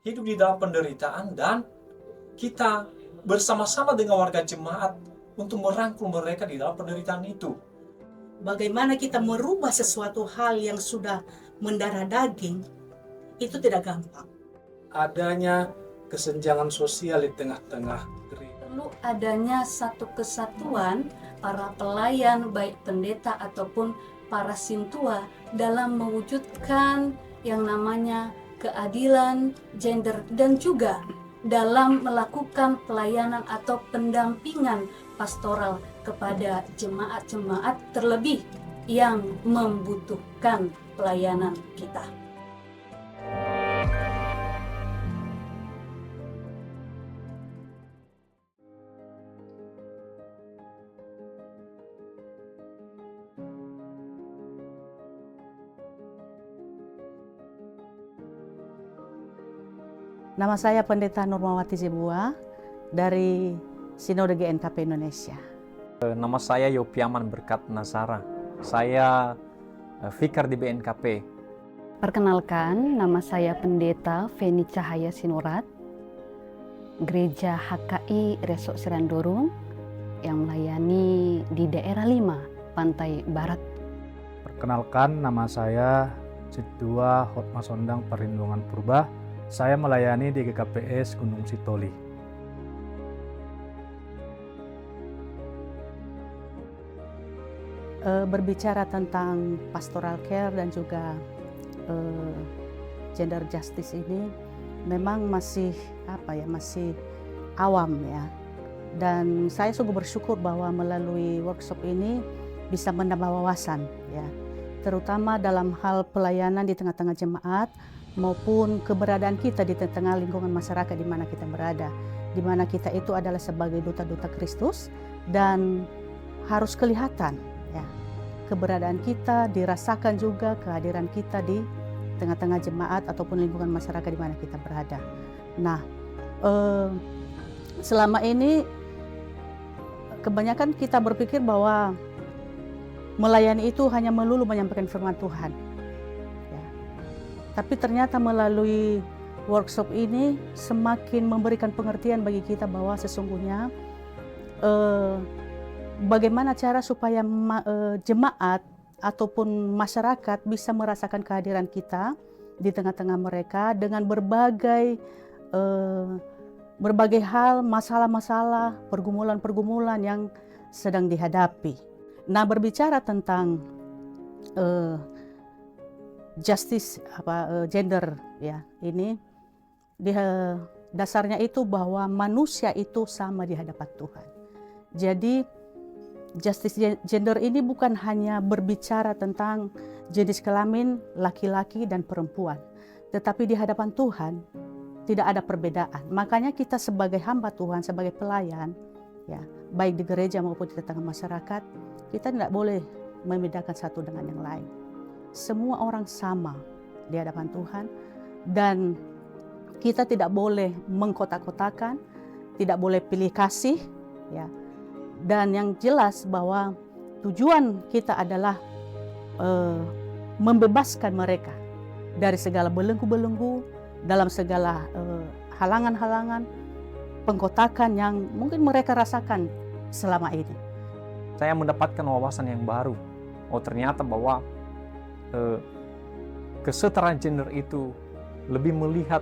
hidup di dalam penderitaan, dan kita bersama-sama dengan warga jemaat untuk merangkul mereka di dalam penderitaan itu. Bagaimana kita merubah sesuatu hal yang sudah mendarah daging, itu tidak gampang. Adanya kesenjangan sosial di tengah-tengah gereja. Perlu adanya satu kesatuan para pelayan, baik pendeta ataupun para sintua, dalam mewujudkan yang namanya keadilan gender, dan juga dalam melakukan pelayanan atau pendampingan pastoral kepada jemaat-jemaat terlebih yang membutuhkan pelayanan kita. Nama saya Pendeta Nurmawati Zebua dari Sinode GNKP Indonesia. Nama saya Yopiaman Berkat Nazara. Saya vikar di BNKP. Perkenalkan, nama saya Pendeta Feni Cahaya Sinurat, Gereja HKI Resok Sirandurung yang melayani di daerah 5, Pantai Barat. Perkenalkan, nama saya Sidua Hotmasondang Perlindungan Purba. Saya melayani di GKPS Gunung Sitoli. Berbicara tentang pastoral care dan juga gender justice ini memang masih masih awam ya. Dan saya sungguh bersyukur bahwa melalui workshop ini bisa menambah wawasan ya, terutama dalam hal pelayanan di tengah-tengah jemaat maupun keberadaan kita di tengah lingkungan masyarakat di mana kita berada, di mana kita itu adalah sebagai duta-duta Kristus dan harus kelihatan ya, keberadaan kita dirasakan juga, kehadiran kita di tengah-tengah jemaat ataupun lingkungan masyarakat di mana kita berada. Nah, selama ini kebanyakan kita berpikir bahwa melayani itu hanya melulu menyampaikan firman Tuhan. Tapi ternyata melalui workshop ini semakin memberikan pengertian bagi kita bahwa sesungguhnya bagaimana cara supaya jemaat ataupun masyarakat bisa merasakan kehadiran kita di tengah-tengah mereka dengan berbagai hal, masalah-masalah, pergumulan-pergumulan yang sedang dihadapi. Nah, berbicara tentang justice gender ya, ini dasarnya itu bahwa manusia itu sama di hadapan Tuhan. Jadi justice gender ini bukan hanya berbicara tentang jenis kelamin laki-laki dan perempuan, tetapi di hadapan Tuhan tidak ada perbedaan. Makanya kita sebagai hamba Tuhan, sebagai pelayan ya, baik di gereja maupun di tengah masyarakat, kita tidak boleh membedakan satu dengan yang lain. Semua orang sama di hadapan Tuhan dan kita tidak boleh mengkotak-kotakan, tidak boleh pilih kasih ya. Dan yang jelas bahwa tujuan kita adalah membebaskan mereka dari segala belenggu-belenggu, dalam segala halangan-halangan, pengkotakan yang mungkin mereka rasakan selama ini. Saya mendapatkan wawasan yang baru. Oh, ternyata bahwa kesetaraan gender itu lebih melihat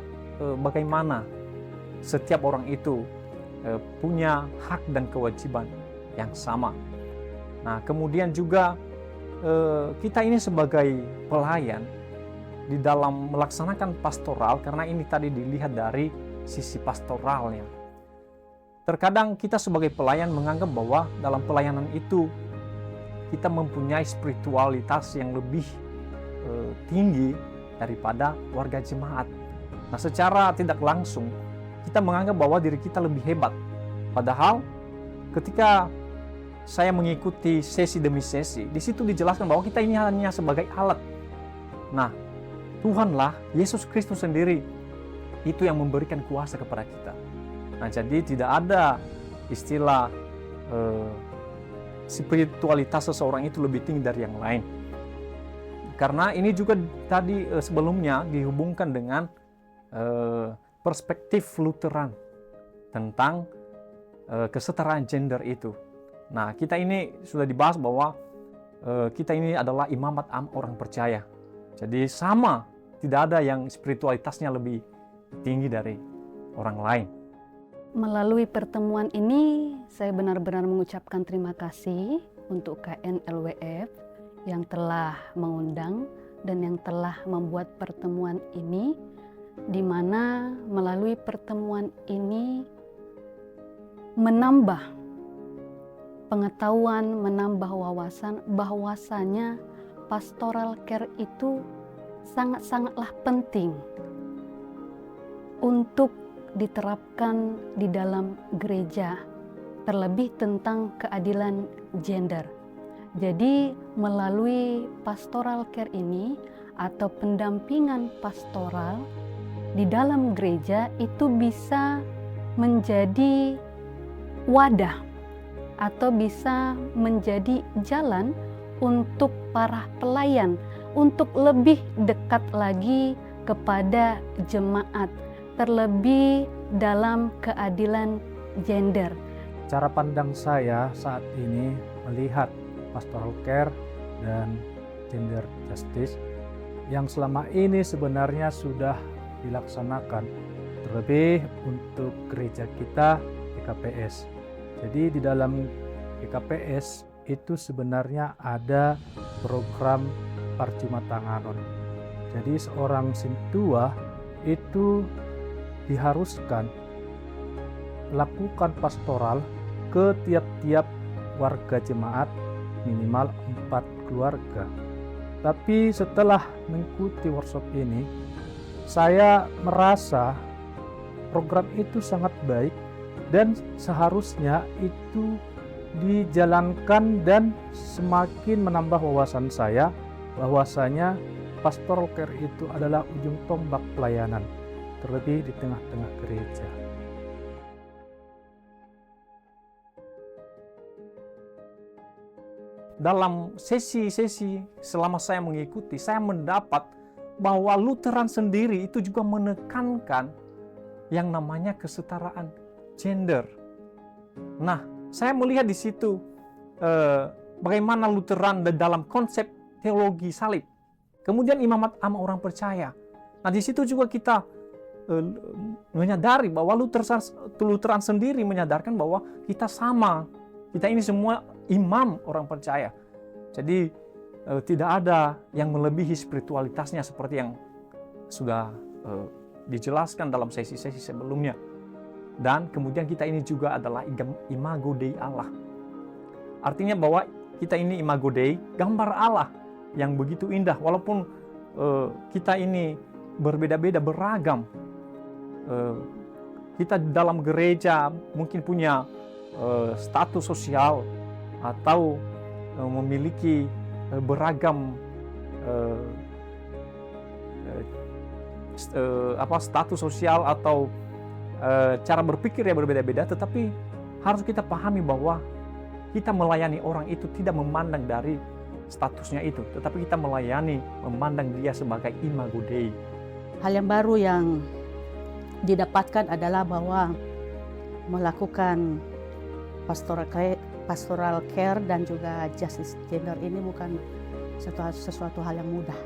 bagaimana setiap orang itu punya hak dan kewajiban yang sama. Nah, kemudian juga kita ini sebagai pelayan di dalam melaksanakan pastoral, karena ini tadi dilihat dari sisi pastoralnya. Terkadang kita sebagai pelayan menganggap bahwa dalam pelayanan itu kita mempunyai spiritualitas yang lebih tinggi daripada warga jemaat. Nah, secara tidak langsung kita menganggap bahwa diri kita lebih hebat. Padahal ketika saya mengikuti sesi demi sesi, di situ dijelaskan bahwa kita ini hanya sebagai alat. Nah, Tuhanlah, Yesus Kristus sendiri itu yang memberikan kuasa kepada kita. Nah, jadi tidak ada istilah spiritualitas seseorang itu lebih tinggi dari yang lain. Karena ini juga tadi sebelumnya dihubungkan dengan perspektif Lutheran tentang kesetaraan gender itu. Nah, kita ini sudah dibahas bahwa kita ini adalah imamat orang percaya. Jadi sama, tidak ada yang spiritualitasnya lebih tinggi dari orang lain. Melalui pertemuan ini, saya benar-benar mengucapkan terima kasih untuk KNLWF yang telah mengundang dan yang telah membuat pertemuan ini, di mana melalui pertemuan ini menambah pengetahuan, menambah wawasan bahwasanya pastoral care itu sangat-sangatlah penting untuk diterapkan di dalam gereja, terlebih tentang keadilan gender. Jadi melalui pastoral care ini atau pendampingan pastoral di dalam gereja itu bisa menjadi wadah atau bisa menjadi jalan untuk para pelayan untuk lebih dekat lagi kepada jemaat, terlebih dalam keadilan gender. Cara pandang saya saat ini melihat pastoral care dan gender justice yang selama ini sebenarnya sudah dilaksanakan, terlebih untuk gereja kita GKPS. Jadi di dalam GKPS itu sebenarnya ada program Parcuma Tanganon. Jadi seorang sintua itu diharuskan lakukan pastoral ke tiap-tiap warga jemaat minimal 4 keluarga. Tapi setelah mengikuti workshop ini, saya merasa program itu sangat baik dan seharusnya itu dijalankan dan semakin menambah wawasan saya bahwasanya pastoral care itu adalah ujung tombak pelayanan, terlebih di tengah-tengah gereja. Dalam sesi-sesi selama saya mengikuti, saya mendapat bahwa Lutheran sendiri itu juga menekankan yang namanya kesetaraan gender. Nah, saya melihat di situ bagaimana Lutheran dalam konsep teologi salib. Kemudian imamat ama orang percaya. Nah, di situ juga kita menyadari bahwa Lutheran sendiri menyadarkan bahwa kita sama. Kita ini semua imam orang percaya. Jadi tidak ada yang melebihi spiritualitasnya seperti yang sudah dijelaskan dalam sesi-sesi sebelumnya. Dan kemudian kita ini juga adalah imago Dei Allah. Artinya bahwa kita ini imago Dei, gambar Allah yang begitu indah. Walaupun kita ini berbeda-beda, beragam. Kita dalam gereja mungkin punya status sosial atau memiliki beragam status sosial atau cara berpikir yang berbeda-beda, tetapi harus kita pahami bahwa kita melayani orang itu tidak memandang dari statusnya itu, tetapi kita melayani, memandang dia sebagai imago Dei. Hal yang baru yang didapatkan adalah bahwa melakukan pastoral care dan juga justice gender ini bukan sesuatu hal yang mudah.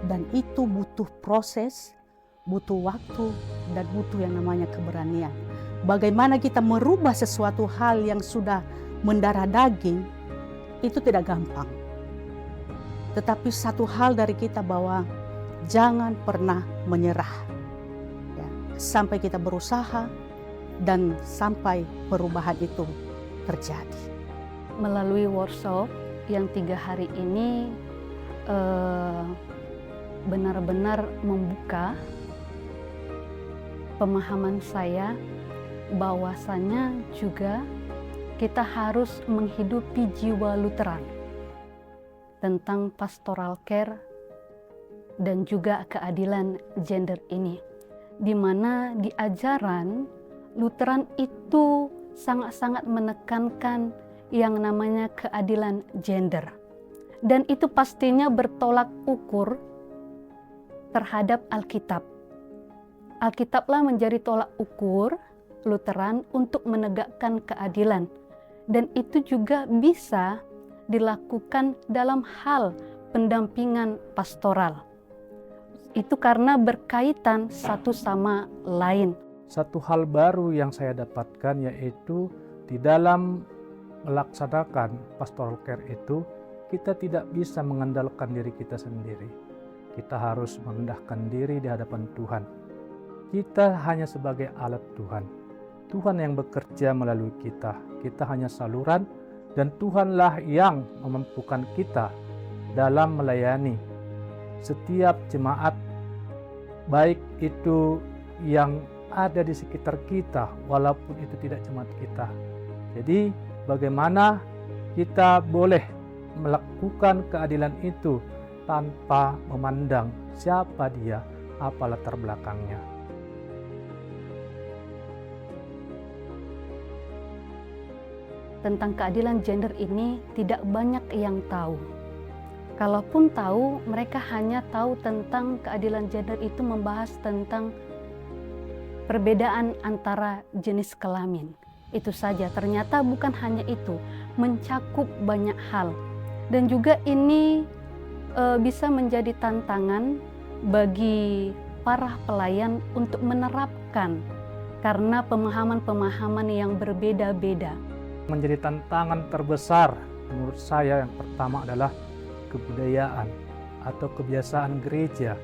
Dan itu butuh proses, butuh waktu, dan butuh yang namanya keberanian. Bagaimana kita merubah sesuatu hal yang sudah mendarah daging, itu tidak gampang. Tetapi satu hal dari kita bahwa jangan pernah menyerah. Ya, sampai kita berusaha dan sampai perubahan itu terjadi. Melalui workshop yang 3 hari ini benar-benar membuka pemahaman saya bahwasanya juga kita harus menghidupi jiwa Lutheran tentang pastoral care dan juga keadilan gender ini, di mana di ajaran Lutheran itu sangat-sangat menekankan yang namanya keadilan gender, dan itu pastinya bertolak ukur terhadap Alkitab. Alkitablah menjadi tolak ukur Lutheran untuk menegakkan keadilan. Dan itu juga bisa dilakukan dalam hal pendampingan pastoral. Itu karena berkaitan satu sama lain. Satu hal baru yang saya dapatkan yaitu di dalam melaksanakan pastoral care itu, kita tidak bisa mengandalkan diri kita sendiri. Kita harus merendahkan diri di hadapan Tuhan. Kita hanya sebagai alat Tuhan. Tuhan yang bekerja melalui kita. Kita hanya saluran, dan Tuhanlah yang memampukan kita dalam melayani setiap jemaat, baik itu yang ada di sekitar kita, walaupun itu tidak jemaat kita. Jadi bagaimana kita boleh melakukan keadilan itu tanpa memandang siapa dia, apa latar belakangnya. Tentang keadilan gender ini tidak banyak yang tahu. Kalaupun tahu, mereka hanya tahu tentang keadilan gender itu membahas tentang perbedaan antara jenis kelamin. Itu saja, ternyata bukan hanya itu, mencakup banyak hal. Dan juga ini bisa menjadi tantangan bagi para pelayan untuk menerapkan karena pemahaman-pemahaman yang berbeda-beda. Menjadi tantangan terbesar menurut saya yang pertama adalah kebudayaan atau kebiasaan gereja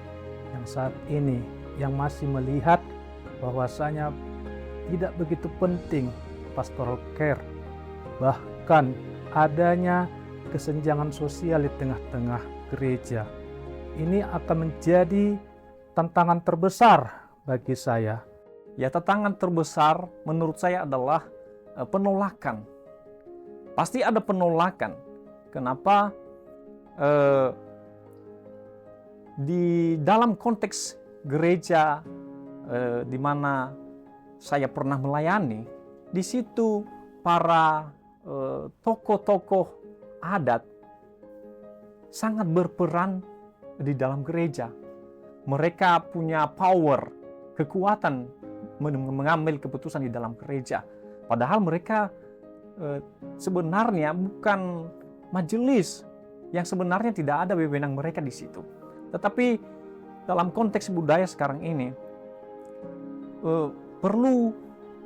yang saat ini yang masih melihat bahwasanya tidak begitu penting pastoral care, bahkan adanya kesenjangan sosial di tengah-tengah gereja. Ini akan menjadi tantangan terbesar bagi saya. Ya, tantangan terbesar menurut saya adalah penolakan. Pasti ada penolakan. Kenapa? Di dalam konteks gereja di mana saya pernah melayani, di situ para tokoh-tokoh adat sangat berperan di dalam gereja. Mereka punya power, kekuatan mengambil keputusan di dalam gereja. Padahal mereka sebenarnya bukan majelis, yang sebenarnya tidak ada wewenang mereka di situ. Tetapi dalam konteks budaya sekarang ini perlu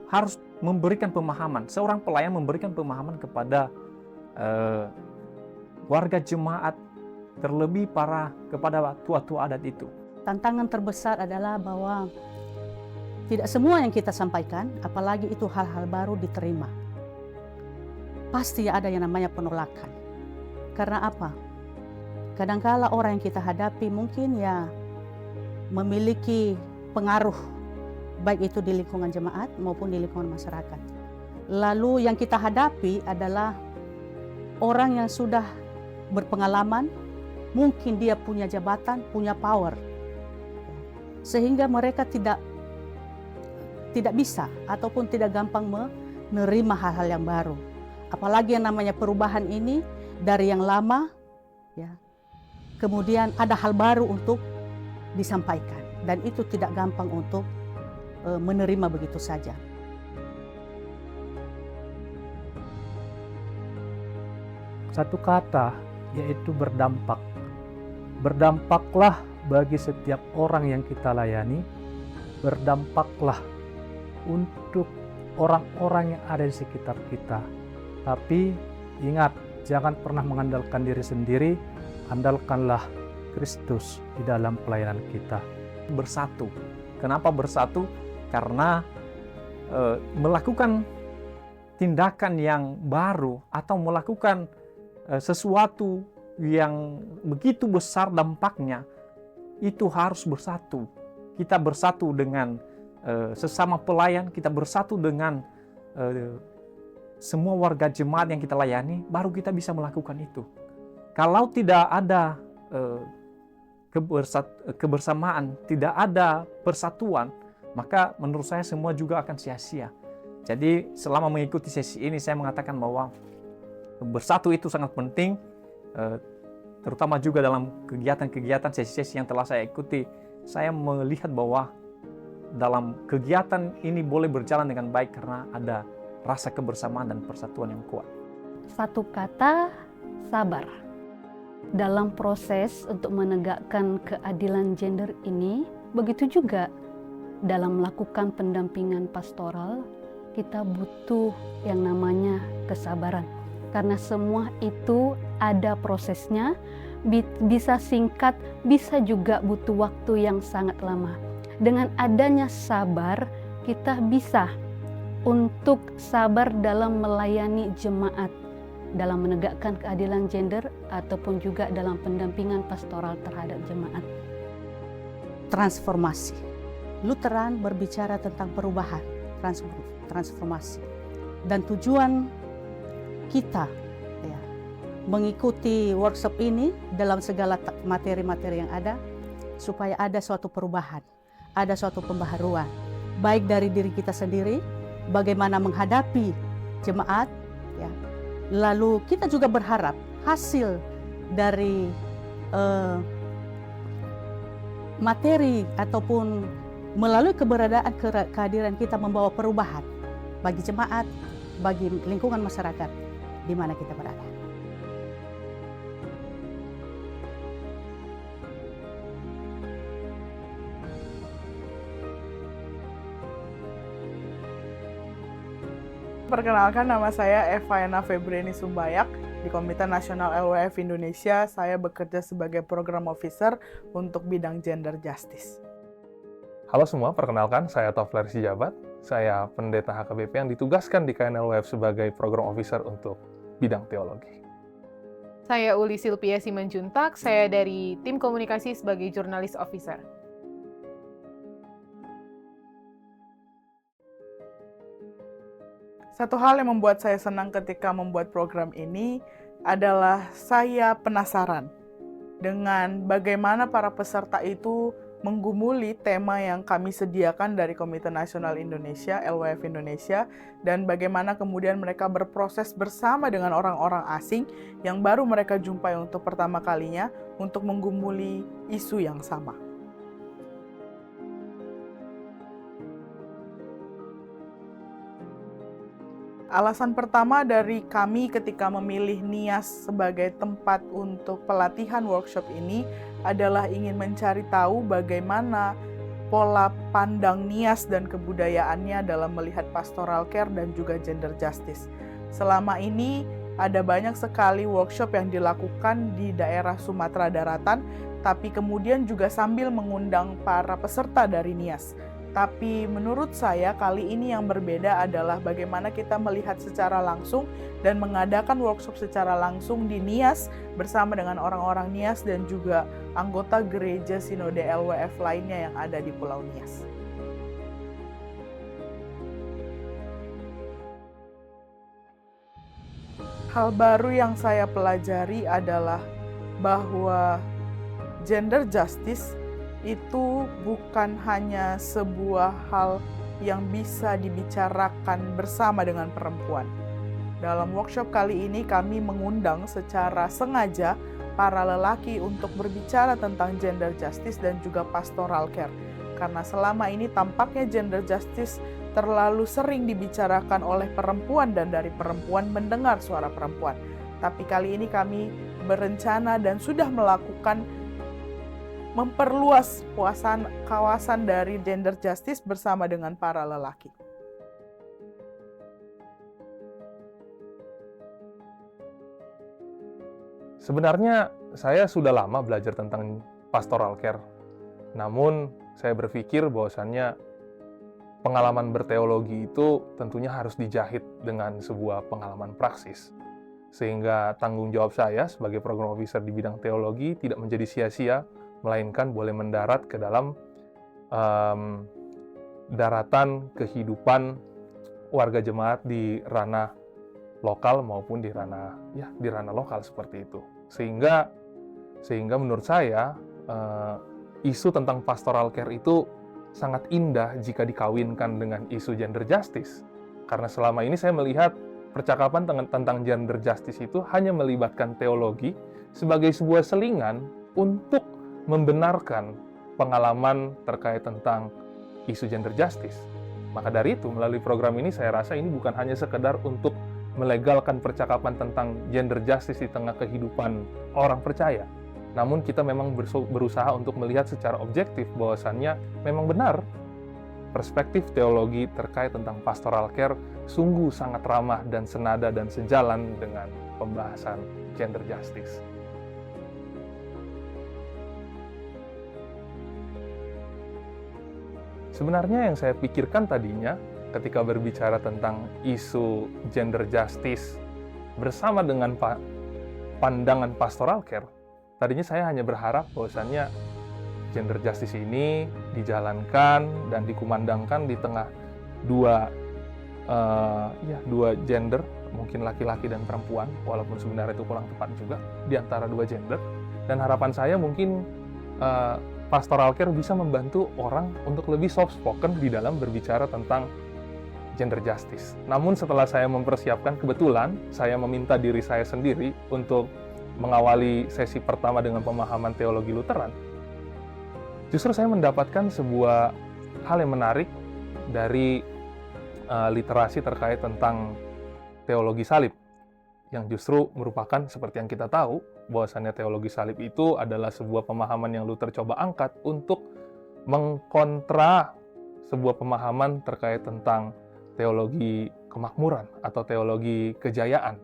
harus memberikan pemahaman. Seorang pelayan memberikan pemahaman kepada warga jemaat, terlebih kepada tua-tua adat itu. Tantangan terbesar adalah bahwa tidak semua yang kita sampaikan, apalagi itu hal-hal baru, diterima. Pasti ada yang namanya penolakan. Karena apa? Kadangkala orang yang kita hadapi mungkin ya memiliki pengaruh, baik itu di lingkungan jemaat maupun di lingkungan masyarakat. Lalu yang kita hadapi adalah orang yang sudah berpengalaman, mungkin dia punya jabatan, punya power, sehingga mereka tidak bisa ataupun tidak gampang menerima hal-hal yang baru. Apalagi yang namanya perubahan ini dari yang lama, ya, kemudian ada hal baru untuk disampaikan, dan itu tidak gampang untuk menerima begitu saja. Satu kata, yaitu berdampak. Berdampaklah bagi setiap orang yang kita layani, berdampaklah untuk orang-orang yang ada di sekitar kita. Tapi ingat, jangan pernah mengandalkan diri sendiri, andalkanlah Kristus di dalam pelayanan kita. Bersatu. Kenapa bersatu? Karena melakukan tindakan yang baru atau melakukan sesuatu yang begitu besar dampaknya, itu harus bersatu. Kita bersatu dengan sesama pelayan, kita bersatu dengan semua warga jemaat yang kita layani, baru kita bisa melakukan itu. Kalau tidak ada kebersamaan, tidak ada persatuan, maka menurut saya semua juga akan sia-sia. Jadi selama mengikuti sesi ini, saya mengatakan bahwa bersatu itu sangat penting, terutama juga dalam kegiatan-kegiatan sesi-sesi yang telah saya ikuti. Saya melihat bahwa dalam kegiatan ini boleh berjalan dengan baik karena ada rasa kebersamaan dan persatuan yang kuat. Satu kata, sabar. Dalam proses untuk menegakkan keadilan gender ini, begitu juga dalam melakukan pendampingan pastoral, kita butuh yang namanya kesabaran. Karena semua itu ada prosesnya, bisa singkat, bisa juga butuh waktu yang sangat lama. Dengan adanya sabar, kita bisa untuk sabar dalam melayani jemaat, dalam menegakkan keadilan gender, ataupun juga dalam pendampingan pastoral terhadap jemaat. Transformasi. Lutheran berbicara tentang perubahan, transformasi. Dan tujuan kita ya, mengikuti workshop ini dalam segala materi-materi yang ada, supaya ada suatu perubahan, ada suatu pembaharuan, baik dari diri kita sendiri, bagaimana menghadapi jemaat, ya. Lalu kita juga berharap hasil dari materi ataupun melalui keberadaan kehadiran kita membawa perubahan bagi jemaat, bagi lingkungan masyarakat di mana kita berada. Perkenalkan, nama saya Eva Ena Febriani Sumbayak. Di Komite Nasional LWF Indonesia, saya bekerja sebagai Program Officer untuk bidang Gender Justice. Halo semua, perkenalkan saya Tofler Sijabat. Saya pendeta HKBP yang ditugaskan di KNLWF sebagai Program Officer untuk bidang teologi. Saya Uli Silpia Simanjuntak, saya dari tim komunikasi sebagai Jurnalis Officer. Satu hal yang membuat saya senang ketika membuat program ini adalah saya penasaran dengan bagaimana para peserta itu menggumuli tema yang kami sediakan dari Komite Nasional Indonesia, LWF Indonesia, dan bagaimana kemudian mereka berproses bersama dengan orang-orang asing yang baru mereka jumpai untuk pertama kalinya untuk menggumuli isu yang sama. Alasan pertama dari kami ketika memilih NIAS sebagai tempat untuk pelatihan workshop ini adalah ingin mencari tahu bagaimana pola pandang NIAS dan kebudayaannya dalam melihat pastoral care dan juga gender justice. Selama ini ada banyak sekali workshop yang dilakukan di daerah Sumatera Daratan, tapi kemudian juga sambil mengundang para peserta dari NIAS. Tapi menurut saya kali ini yang berbeda adalah bagaimana kita melihat secara langsung dan mengadakan workshop secara langsung di NIAS bersama dengan orang-orang NIAS dan juga anggota gereja Sinode LWF lainnya yang ada di Pulau Nias. Hal baru yang saya pelajari adalah bahwa gender justice itu bukan hanya sebuah hal yang bisa dibicarakan bersama dengan perempuan. Dalam workshop kali ini kami mengundang secara sengaja para lelaki untuk berbicara tentang gender justice dan juga pastoral care. Karena selama ini tampaknya gender justice terlalu sering dibicarakan oleh perempuan dan dari perempuan mendengar suara perempuan. Tapi kali ini kami berencana dan sudah melakukan memperluas kawasan dari gender justice bersama dengan para lelaki. Sebenarnya saya sudah lama belajar tentang pastoral care. Namun saya berpikir bahwasannya pengalaman berteologi itu tentunya harus dijahit dengan sebuah pengalaman praksis. Sehingga tanggung jawab saya sebagai program officer di bidang teologi tidak menjadi sia-sia, melainkan boleh mendarat ke dalam daratan kehidupan warga jemaat di ranah lokal maupun di ranah lokal seperti itu. Sehingga menurut saya isu tentang pastoral care itu sangat indah jika dikawinkan dengan isu gender justice. Karena selama ini saya melihat percakapan tentang gender justice itu hanya melibatkan teologi sebagai sebuah selingan untuk membenarkan pengalaman terkait tentang isu gender justice. Maka dari itu, melalui program ini saya rasa ini bukan hanya sekedar untuk melegalkan percakapan tentang gender justice di tengah kehidupan orang percaya. Namun kita memang berusaha untuk melihat secara objektif bahwasannya memang benar perspektif teologi terkait tentang pastoral care sungguh sangat ramah dan senada dan sejalan dengan pembahasan gender justice. Sebenarnya yang saya pikirkan tadinya ketika berbicara tentang isu gender justice bersama dengan pandangan pastoral care, tadinya saya hanya berharap bahwasannya gender justice ini dijalankan dan dikumandangkan di tengah dua gender, mungkin laki-laki dan perempuan, walaupun sebenarnya itu kurang tepat juga, di antara dua gender. Dan harapan saya mungkin pastoral care bisa membantu orang untuk lebih soft spoken di dalam berbicara tentang gender justice. Namun setelah saya mempersiapkan, kebetulan saya meminta diri saya sendiri untuk mengawali sesi pertama dengan pemahaman teologi Lutheran. Justru saya mendapatkan sebuah hal yang menarik dari literasi terkait tentang teologi salib, yang justru merupakan seperti yang kita tahu, bahwasannya teologi salib itu adalah sebuah pemahaman yang Luther coba angkat untuk mengkontra sebuah pemahaman terkait tentang teologi kemakmuran atau teologi kejayaan.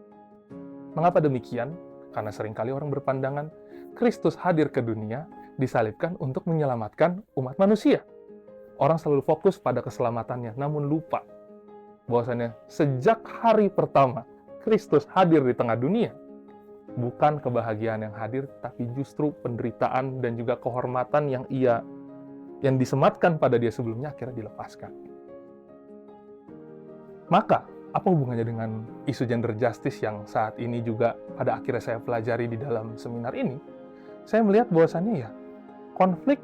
Mengapa demikian? Karena seringkali orang berpandangan Kristus hadir ke dunia disalibkan untuk menyelamatkan umat manusia. Orang selalu fokus pada keselamatannya, namun lupa bahwasannya sejak hari pertama Kristus hadir di tengah dunia, bukan kebahagiaan yang hadir, tapi justru penderitaan dan juga kehormatan yang disematkan pada dia sebelumnya akhirnya dilepaskan. Maka, apa hubungannya dengan isu gender justice yang saat ini juga pada akhirnya saya pelajari di dalam seminar ini? Saya melihat bahwasannya konflik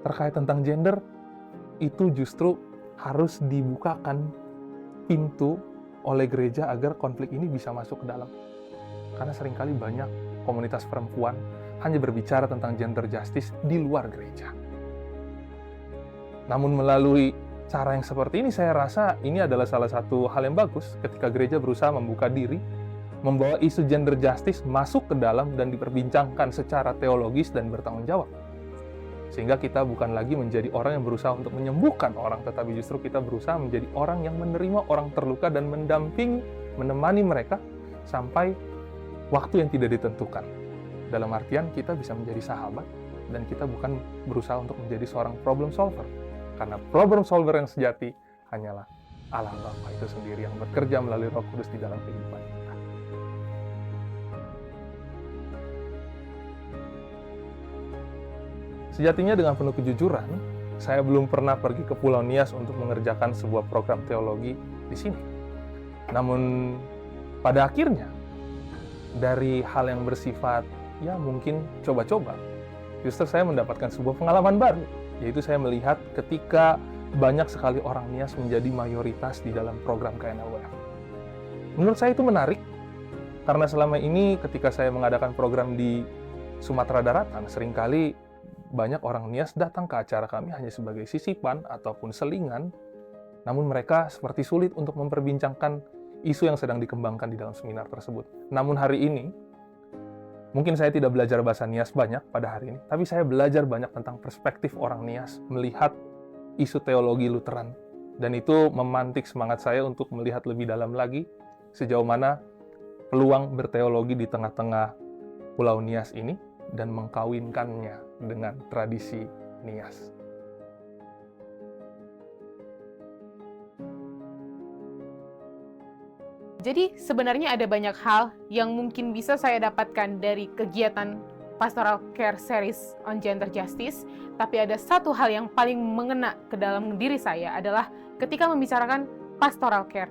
terkait tentang gender itu justru harus dibukakan pintu oleh gereja agar konflik ini bisa masuk ke dalam. Karena seringkali banyak komunitas perempuan hanya berbicara tentang gender justice di luar gereja. Namun melalui cara yang seperti ini, saya rasa ini adalah salah satu hal yang bagus ketika gereja berusaha membuka diri, membawa isu gender justice masuk ke dalam dan diperbincangkan secara teologis dan bertanggung jawab. Sehingga kita bukan lagi menjadi orang yang berusaha untuk menyembuhkan orang, tetapi justru kita berusaha menjadi orang yang menerima orang terluka dan mendampingi, menemani mereka sampai waktu yang tidak ditentukan. Dalam artian kita bisa menjadi sahabat dan kita bukan berusaha untuk menjadi seorang problem solver. Karena problem solver yang sejati hanyalah Allah Bapa itu sendiri yang bekerja melalui Roh Kudus di dalam kehidupan kita. Sejatinya dengan penuh kejujuran, saya belum pernah pergi ke Pulau Nias untuk mengerjakan sebuah program teologi di sini. Namun pada akhirnya, dari hal yang bersifat mungkin coba-coba, justru saya mendapatkan sebuah pengalaman baru, yaitu saya melihat ketika banyak sekali orang Nias menjadi mayoritas di dalam program KNLWF. Menurut saya itu menarik, karena selama ini ketika saya mengadakan program di Sumatera Daratan, seringkali banyak orang Nias datang ke acara kami hanya sebagai sisipan ataupun selingan, namun mereka seperti sulit untuk memperbincangkan isu yang sedang dikembangkan di dalam seminar tersebut. Namun hari ini, mungkin saya tidak belajar bahasa Nias banyak pada hari ini, tapi saya belajar banyak tentang perspektif orang Nias, melihat isu teologi Lutheran. Dan itu memantik semangat saya untuk melihat lebih dalam lagi sejauh mana peluang berteologi di tengah-tengah Pulau Nias ini dan mengkawinkannya dengan tradisi Nias. Jadi sebenarnya ada banyak hal yang mungkin bisa saya dapatkan dari kegiatan Pastoral Care Series on Gender Justice, tapi ada satu hal yang paling mengena ke dalam diri saya adalah ketika membicarakan pastoral care.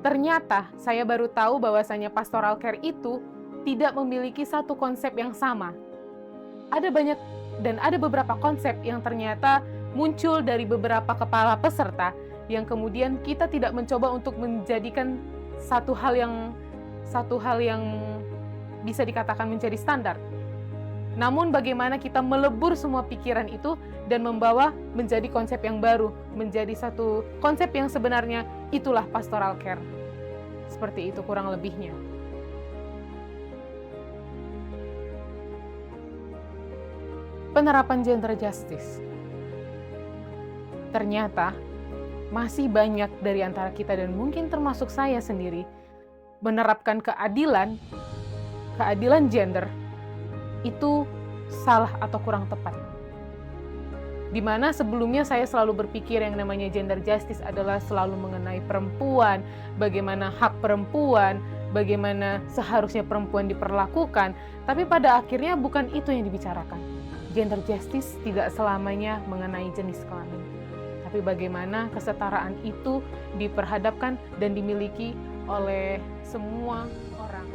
Ternyata saya baru tahu bahwasanya pastoral care itu tidak memiliki satu konsep yang sama. Ada banyak dan ada beberapa konsep yang ternyata muncul dari beberapa kepala peserta yang kemudian kita tidak mencoba untuk menjadikan satu hal yang bisa dikatakan menjadi standar. Namun bagaimana kita melebur semua pikiran itu dan membawa menjadi konsep yang baru, menjadi satu konsep yang sebenarnya itulah pastoral care. Seperti itu kurang lebihnya. Penerapan gender justice. Ternyata masih banyak dari antara kita dan mungkin termasuk saya sendiri menerapkan keadilan gender itu salah atau kurang tepat. Di mana sebelumnya saya selalu berpikir yang namanya gender justice adalah selalu mengenai perempuan, bagaimana hak perempuan, bagaimana seharusnya perempuan diperlakukan, tapi pada akhirnya bukan itu yang dibicarakan. Gender justice tidak selamanya mengenai jenis kelamin, tapi bagaimana kesetaraan itu diperhadapkan dan dimiliki oleh semua orang.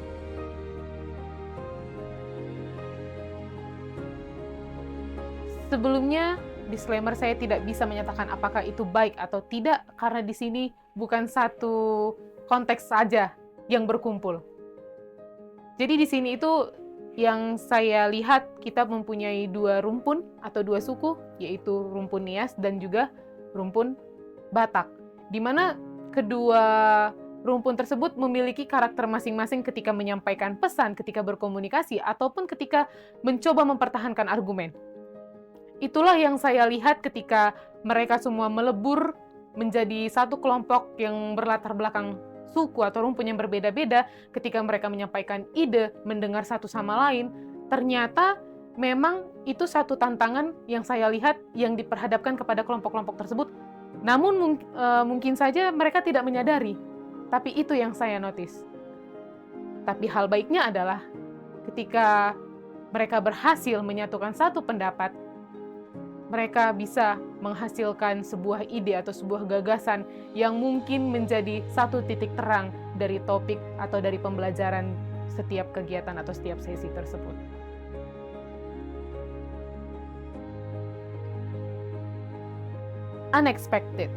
Sebelumnya, disclaimer, saya tidak bisa menyatakan apakah itu baik atau tidak, karena di sini bukan satu konteks saja yang berkumpul. Jadi di sini itu yang saya lihat kita mempunyai dua rumpun atau dua suku, yaitu rumpun Nias dan juga rumpun Batak, di mana kedua rumpun tersebut memiliki karakter masing-masing ketika menyampaikan pesan, ketika berkomunikasi, ataupun ketika mencoba mempertahankan argumen. Itulah yang saya lihat ketika mereka semua melebur menjadi satu kelompok yang berlatar belakang suku atau rumpun yang berbeda-beda. Ketika mereka menyampaikan ide, mendengar satu sama lain, ternyata memang itu satu tantangan yang saya lihat yang diperhadapkan kepada kelompok-kelompok tersebut. Namun mungkin saja mereka tidak menyadari, tapi itu yang saya notice. Tapi hal baiknya adalah ketika mereka berhasil menyatukan satu pendapat, mereka bisa menghasilkan sebuah ide atau sebuah gagasan yang mungkin menjadi satu titik terang dari topik atau dari pembelajaran setiap kegiatan atau setiap sesi tersebut. Unexpected.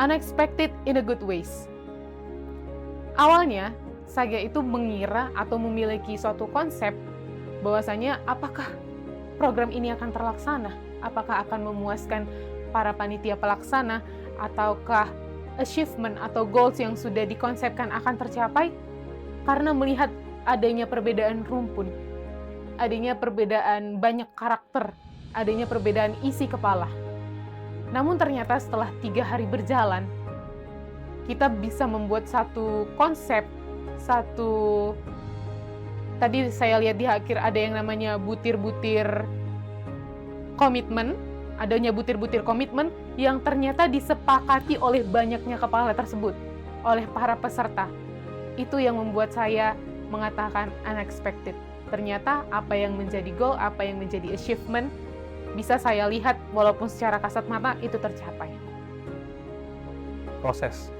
Unexpected in a good ways. Awalnya, saya itu mengira atau memiliki suatu konsep bahwasanya apakah program ini akan terlaksana, apakah akan memuaskan para panitia pelaksana, ataukah achievement atau goals yang sudah dikonsepkan akan tercapai, karena melihat adanya perbedaan rumpun, adanya perbedaan banyak karakter, adanya perbedaan isi kepala. Namun ternyata setelah 3 hari berjalan, kita bisa membuat satu konsep, tadi saya lihat di akhir ada yang namanya butir-butir komitmen, adanya butir-butir komitmen yang ternyata disepakati oleh banyaknya kepala tersebut, oleh para peserta. Itu yang membuat saya mengatakan unexpected. Ternyata apa yang menjadi goal, apa yang menjadi achievement, bisa saya lihat walaupun secara kasat mata itu tercapai. Proses.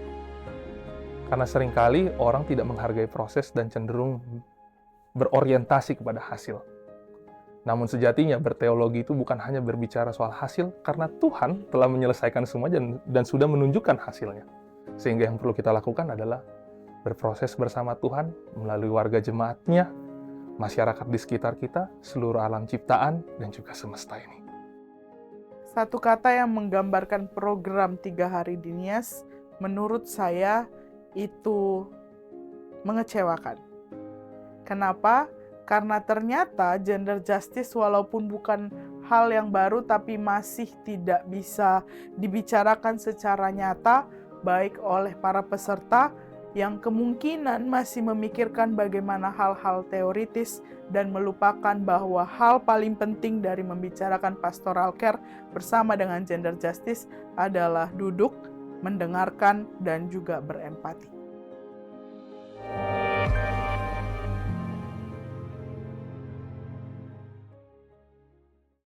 Karena seringkali orang tidak menghargai proses dan cenderung berorientasi kepada hasil. Namun sejatinya berteologi itu bukan hanya berbicara soal hasil, karena Tuhan telah menyelesaikan semua dan sudah menunjukkan hasilnya. Sehingga yang perlu kita lakukan adalah berproses bersama Tuhan melalui warga jemaatnya, masyarakat di sekitar kita, seluruh alam ciptaan, dan juga semesta ini. Satu kata yang menggambarkan program 3 hari di Nias, menurut saya itu mengecewakan. Kenapa? Karena ternyata gender justice walaupun bukan hal yang baru tapi masih tidak bisa dibicarakan secara nyata baik oleh para peserta yang kemungkinan masih memikirkan bagaimana hal-hal teoritis dan melupakan bahwa hal paling penting dari membicarakan pastoral care bersama dengan gender justice adalah duduk, mendengarkan, dan juga berempati.